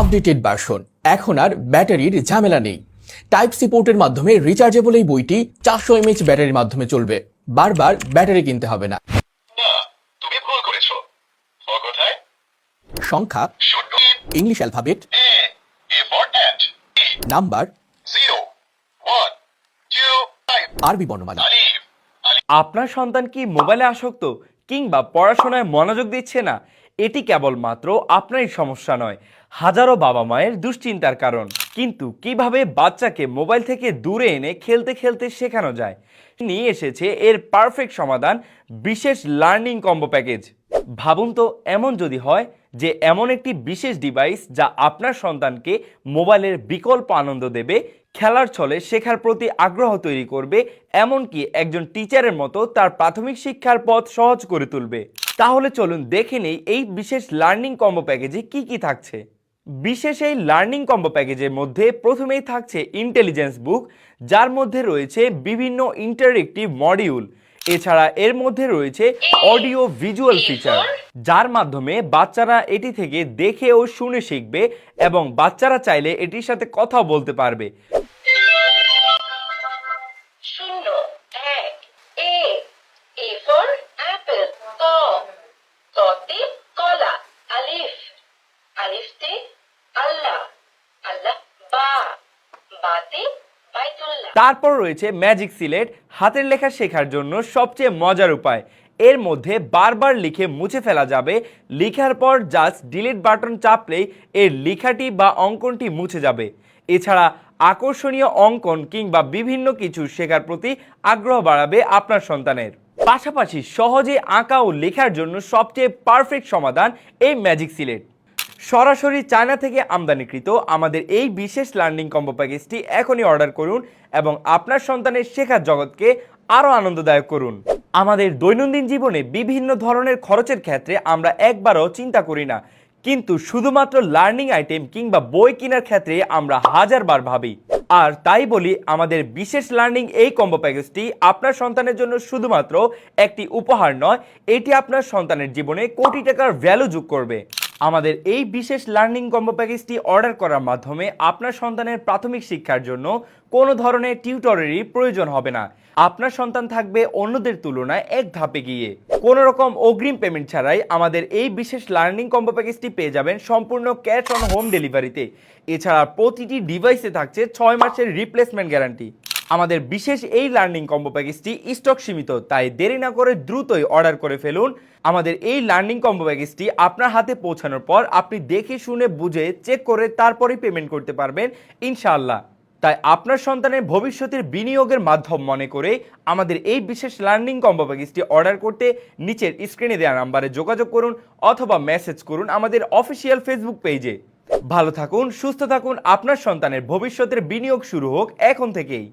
Updated version. এখন আর ব্যাটারির ঝামেলা নেই। টাইপ সি পোর্টের মাধ্যমে রিচার্জেবল এই বইটি 400 mAh ব্যাটারির মাধ্যমে চলবে। বারবার ব্যাটারি কিনতে হবে না। তুমি ভুল করেছো। কোথায়? সংখ্যা, ইংলিশ অ্যালফাবেট, নাম্বার, 0 1 2 5 আরবি বর্ণমালা। আপনার সন্তান কি মোবাইলে আসক্ত কিংবা পড়াশোনায় মনোযোগ দিচ্ছে না? এটি কেবলমাত্র আপনারই সমস্যা নয়, হাজারো বাবা মায়ের দুশ্চিন্তার কারণ। কিন্তু কিভাবে বাচ্চাকে মোবাইল থেকে দূরে এনে খেলতে খেলতে শেখানো যায়, নিয়ে এসেছে এর পারফেক্ট সমাধান, বিশেষ লার্নিং কম্বো প্যাকেজ। ভাবুন তো, এমন যদি হয় যে এমন একটি বিশেষ ডিভাইস যা আপনার সন্তানকে মোবাইলের বিকল্প আনন্দ দেবে, খেলার ছলে শেখার প্রতি আগ্রহ তৈরি করবে, এমনকি একজন টিচারের মতো তার প্রাথমিক শিক্ষার পথ সহজ করে তুলবে। তাহলে চলুন দেখে নেই এই বিশেষ লার্নিং কম্বো প্যাকেজে কি কি থাকছে। বিশেষ এই লার্নিং কম্বো প্যাকেজের মধ্যে প্রথমেই থাকছে ইন্টেলিজেন্স বুক, যার মধ্যে রয়েছে বিভিন্ন ইন্টারেক্টিভ মডিউল। এছাড়া এর মধ্যে রয়েছে অডিও ভিজুয়াল ফিচার, যার মাধ্যমে বাচ্চারা এটি থেকে দেখে ও শুনে শিখবে এবং বাচ্চারা চাইলে এটির সাথে কথাও বলতে পারবে। 0 1 A for apple, তে কলা, আলিফতে আল্লাহ, বাতে বাইতুল্লাহ। তারপর রয়েছে ম্যাজিক সিলেট, হাতের লেখা শেখার জন্য সবচেয়ে মজার উপায়। এর মধ্যে বারবার লিখে মুছে ফেলা যাবে, লেখার পর জাস্ট ডিলিট বাটন চাপলেই এর লেখাটি বা অঙ্কনটি মুছে যাবে। এছাড়া আকর্ষণীয় অঙ্কন কিংবা বিভিন্ন কিছু শেখার প্রতি আগ্রহ বাড়াবে আপনার সন্তানের। পাশাপাশি সহজে আঁকা ও লেখার জন্য সবচেয়ে পারফেক্ট সমাধান এই ম্যাজিক সিলেট। সরাসরি চায়না থেকে আমদানিকৃত আমাদের এই বিশেষ লার্নিং কম্বো প্যাকেজটি এখনই অর্ডার করুন এবং আপনার সন্তানের শেখার জগৎকে আরও আনন্দদায়ক করুন। আমাদের দৈনন্দিন জীবনে বিভিন্ন ধরনের খরচের ক্ষেত্রে আমরা একবারও চিন্তা করি না, কিন্তু শুধুমাত্র লার্নিং আইটেম কিংবা বই কেনার ক্ষেত্রে আমরা হাজারবার ভাবি। আর তাই বলি, আমাদের বিশেষ লার্নিং এই কম্বো প্যাকেজটি আপনার সন্তানের জন্য শুধুমাত্র একটি উপহার নয়, এটি আপনার সন্তানের জীবনে কোটি টাকার ভ্যালু যোগ করবে। আমাদের এই বিশেষ লার্নিং কম্বো প্যাকেজটি অর্ডার করার মাধ্যমে আপনার সন্তানের প্রাথমিক শিক্ষার জন্য কোনো ধরনের টিউটরেরই প্রয়োজন হবে না। আপনার সন্তান থাকবে অন্যদের তুলনায় এক ধাপে গিয়ে। কোনো রকম অগ্রিম পেমেন্ট ছাড়াই আমাদের এই বিশেষ লার্নিং কম্বো প্যাকেজটি পেয়ে যাবেন সম্পূর্ণ ক্যাশ অন হোম ডেলিভারিতে। এছাড়া প্রতিটি ডিভাইসে থাকছে 6 মাসের রিপ্লেসমেন্ট গ্যারান্টি। আমাদের বিশেষ এই লার্নিং কম্বো প্যাকেজটি স্টক সীমিত, তাই দেরি না করে দ্রুতই অর্ডার করে ফেলুন। আমাদের এই লার্নিং কম্বো প্যাকেজটি আপনার হাতে পৌঁছানোর পর আপনি দেখে শুনে বুঝে চেক করে তারপরেই পেমেন্ট করতে পারবেন ইনশাআল্লাহ। তাই আপনার সন্তানের ভবিষ্যতের বিনিয়োগের মাধ্যম মনে করে আমাদের এই বিশেষ লার্নিং কম্বো প্যাকেজটি অর্ডার করতে নিচের স্ক্রিনে দেওয়া নাম্বারে যোগাযোগ করুন অথবা মেসেজ করুন আমাদের অফিসিয়াল ফেসবুক পেজে। ভালো থাকুন, সুস্থ থাকুন, আপনার সন্তানের ভবিষ্যতের বিনিয়োগ শুরু হোক এখন থেকেই।